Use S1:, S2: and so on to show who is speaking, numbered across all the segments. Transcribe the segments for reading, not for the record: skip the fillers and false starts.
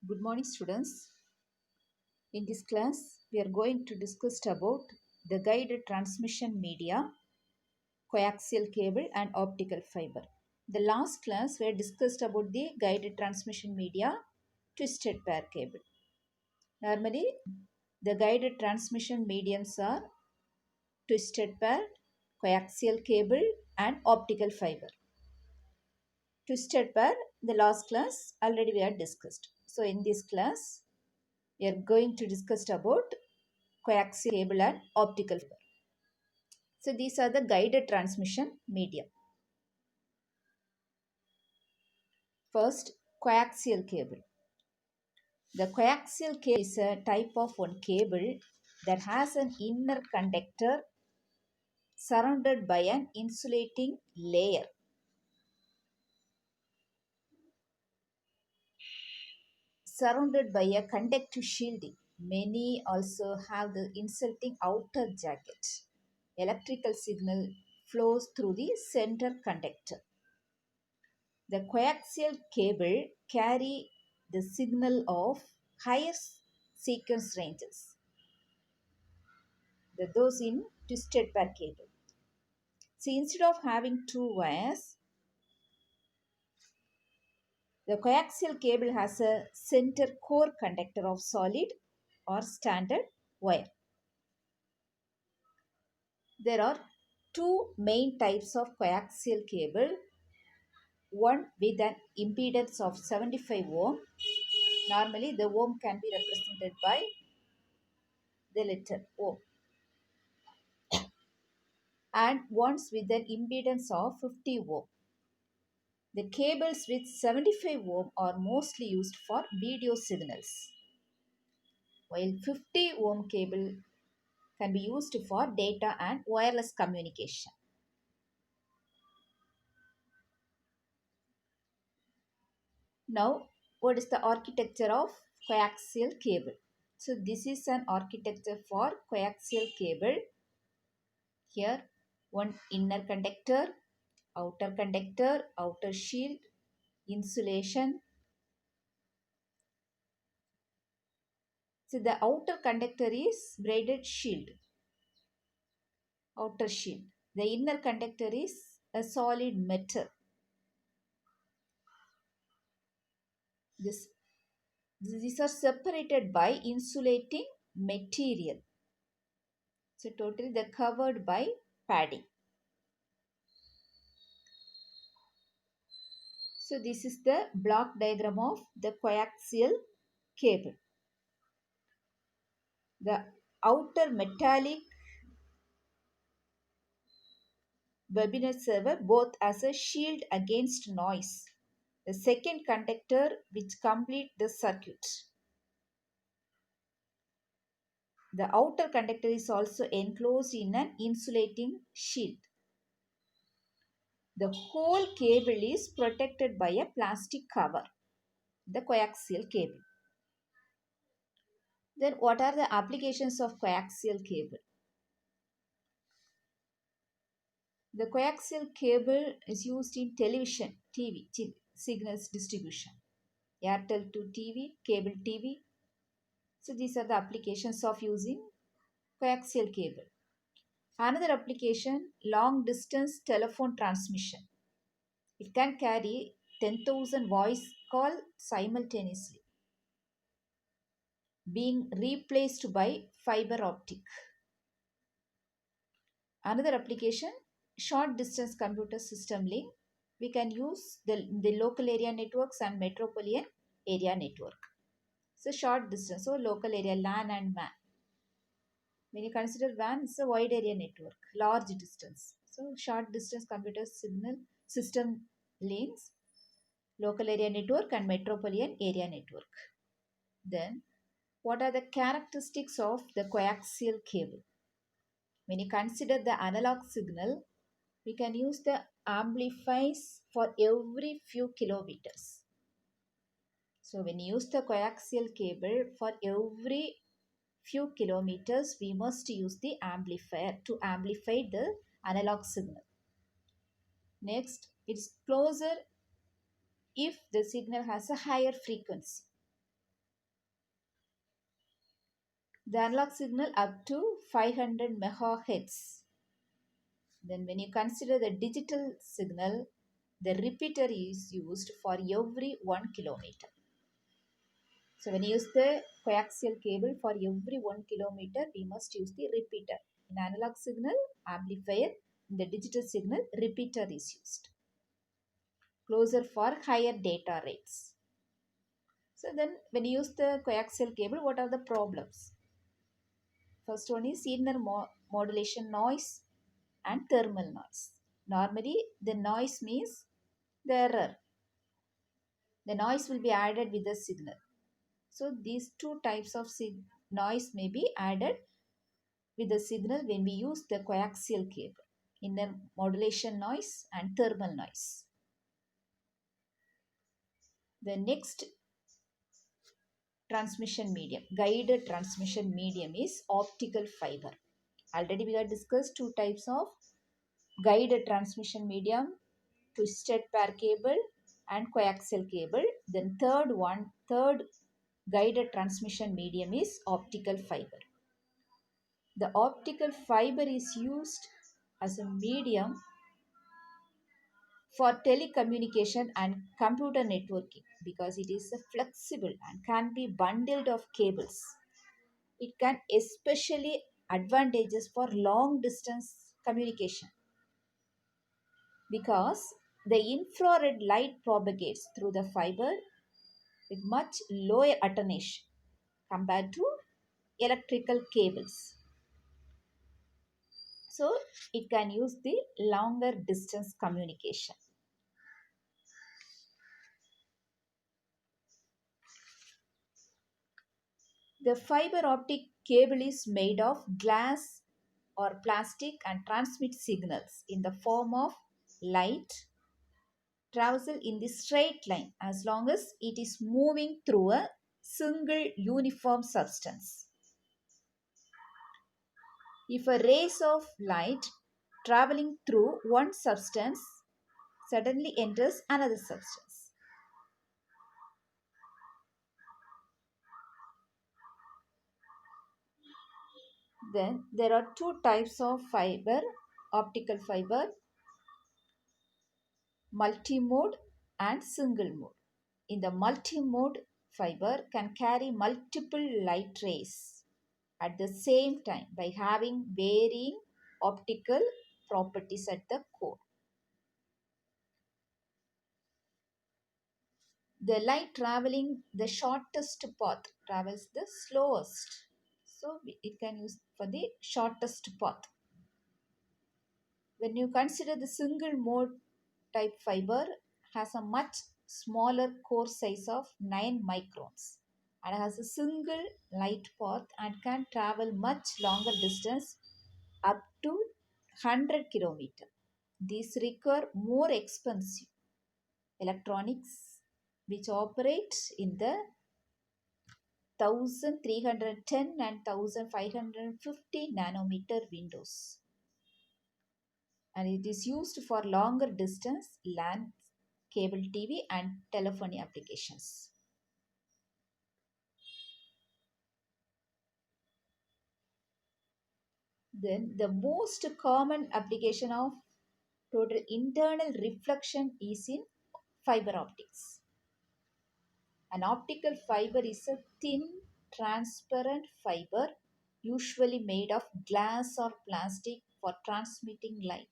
S1: Good morning, students. In this class, we are going to discuss about the guided transmission media, coaxial cable and optical fiber. The last class, we discussed about the guided transmission media, twisted pair cable. Normally, the guided transmission mediums are twisted pair, coaxial cable and optical fiber. Twisted pair, the last class already we had discussed. So in this class, we are going to discuss about coaxial cable and optical fiber. So these are the guided transmission medium. First, coaxial cable. The coaxial cable is a type of one cable that has an inner conductor surrounded by an insulating layer. Surrounded by a conductive shielding. Many also have the insulating outer jacket. Electrical signal flows through the center conductor. The coaxial cable carry the signal of higher sequence ranges than those in twisted pair cable. So instead of having two wires, the coaxial cable has a center core conductor of solid or standard wire. There are two main types of coaxial cable. One with an impedance of 75 ohm. Normally the ohm can be represented by the letter ohm. And ones with an impedance of 50 ohm. The cables with 75 ohm are mostly used for video signals, while 50 ohm cable can be used for data and wireless communication. Now, what is the architecture of coaxial cable? So, this is an architecture for coaxial cable. Here, one inner conductor, outer shield, insulation. So the outer conductor is braided shield, outer shield. The inner conductor is a solid metal. These are separated by insulating material. So totally they're covered by padding. So this is the block diagram of the coaxial cable. The outer metallic webinar server both as a shield against noise. The second conductor which complete the circuit. The outer conductor is also enclosed in an insulating shield. The whole cable is protected by a plastic cover, the coaxial cable. Then what are the applications of coaxial cable? The coaxial cable is used in television, TV, signals distribution, Airtel to TV, cable TV. So these are the applications of using coaxial cable. Another application, long distance telephone transmission. It can carry 10,000 voice call simultaneously, being replaced by fiber optic. Another application, short distance computer system link. We can use the local area networks and metropolitan area network. So short distance, so local area LAN and MAN. When you consider WAN, it's a wide area network, large distance. So short distance computer signal system links, local area network and metropolitan area network. Then, what are the characteristics of the coaxial cable? When you consider the analog signal, we can use the amplifiers for every few kilometers. So when you use the coaxial cable for every few kilometers, we must use the amplifier to amplify the analog signal. Next, it's closer if the signal has a higher frequency. The analog signal up to 500 megahertz. Then when you consider the digital signal, the repeater is used for every 1 kilometer. So when you use the coaxial cable for every 1 kilometer, we must use the repeater. In analog signal, amplifier. In the digital signal, repeater is used. Closer for higher data rates. So then when you use the coaxial cable, what are the problems? First one is inner modulation noise and thermal noise. Normally, the noise means the error. The noise will be added with the signal. So these two types of noise may be added with the signal when we use the coaxial cable. Inner modulation noise and thermal noise. The next transmission medium, guided transmission medium is optical fiber. Already we have discussed two types of guided transmission medium, twisted pair cable and coaxial cable. Then third guided transmission medium is optical fiber. The optical fiber is used as a medium for telecommunication and computer networking because it is flexible and can be bundled of cables. It can especially advantages for long distance communication because the infrared light propagates through the fiber with much lower attenuation compared to electrical cables. So it can use the longer distance communication. The fiber optic cable is made of glass or plastic and transmits signals in the form of light travels in the straight line as long as it is moving through a single uniform substance. If a rays of light traveling through one substance suddenly enters another substance, then there are two types of fiber, optical fiber, multimode and single mode. In the multimode, fiber can carry multiple light rays at the same time by having varying optical properties at the core. The light traveling the shortest path travels the slowest. So it can use for the shortest path. When you consider the single mode type fiber has a much smaller core size of 9 microns and has a single light path and can travel much longer distance up to 100 km. These require more expensive electronics which operate in the 1310 and 1550 nanometer windows, and it is used for longer distance LAN, cable TV and telephony applications. Then the most common application of total internal reflection is in fiber optics. An optical fiber is a thin, transparent fiber usually made of glass or plastic for transmitting light.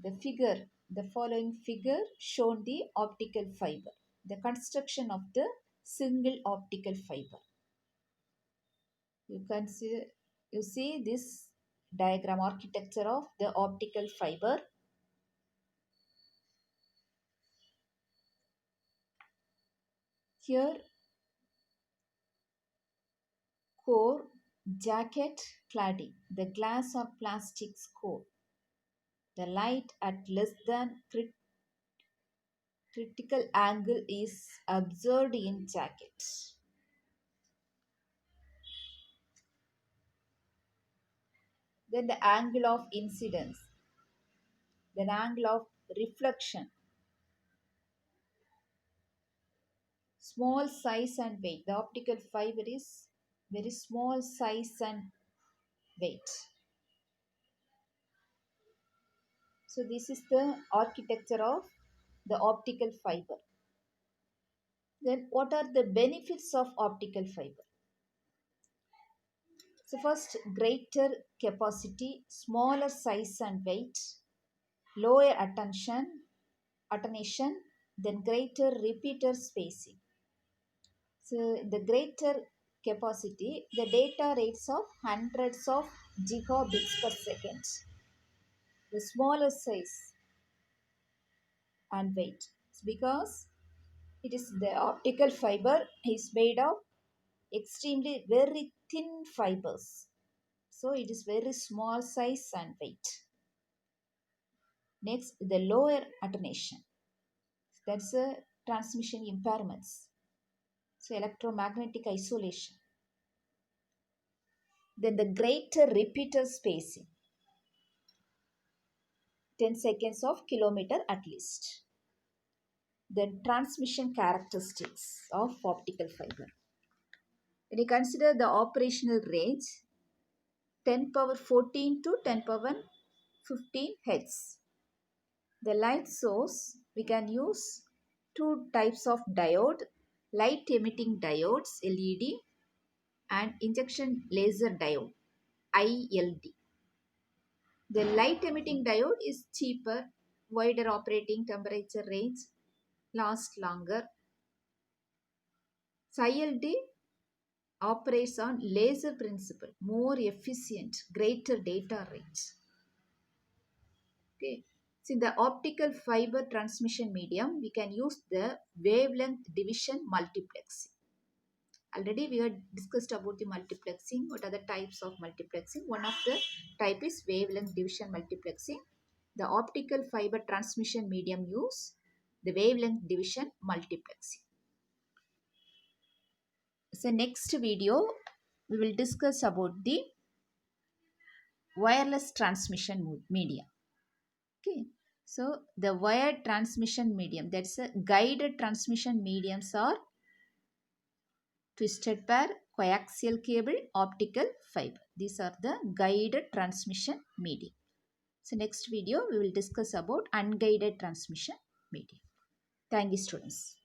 S1: The following figure shown the optical fiber, the construction of the single optical fiber. You can see, you see this diagram architecture of the optical fiber. Here core, jacket, cladding, the glass or plastic's core. The light at less than critical angle is observed in jacket. Then the angle of incidence, then angle of reflection. small size and weight. The optical fiber is very small size and weight. So this is the architecture of the optical fiber. Then what are the benefits of optical fiber? So first, greater capacity, smaller size and weight, lower attenuation, then greater repeater spacing. So the greater capacity, the data rates of hundreds of gigabits per second. The smaller size and weight. It's because it is the optical fiber is made of extremely very thin fibers. So it is very small size and weight. Next, the lower attenuation. That's a transmission impairments. So electromagnetic isolation. Then the greater repeater spacing. 10 seconds of kilometer at least. Then transmission characteristics of optical fiber. When you consider the operational range, 10 power 14 to 10 power 15 Hz. The light source, we can use two types of diode, light emitting diodes LED and injection laser diode ILD. The light emitting diode is cheaper, wider operating temperature range, lasts longer. ILD operates on laser principle, more efficient, greater data range. Okay. So in the optical fiber transmission medium, we can use the wavelength division multiplexing. Already we had discussed about the multiplexing. What are the types of multiplexing? One of the type is wavelength division multiplexing. The optical fiber transmission medium use the wavelength division multiplexing. So next video we will discuss about the wireless transmission medium. Okay. So the wired transmission medium, that's a guided transmission mediums are twisted pair, coaxial cable, optical fiber. These are the guided transmission medium. So next video we will discuss about unguided transmission medium. Thank you students.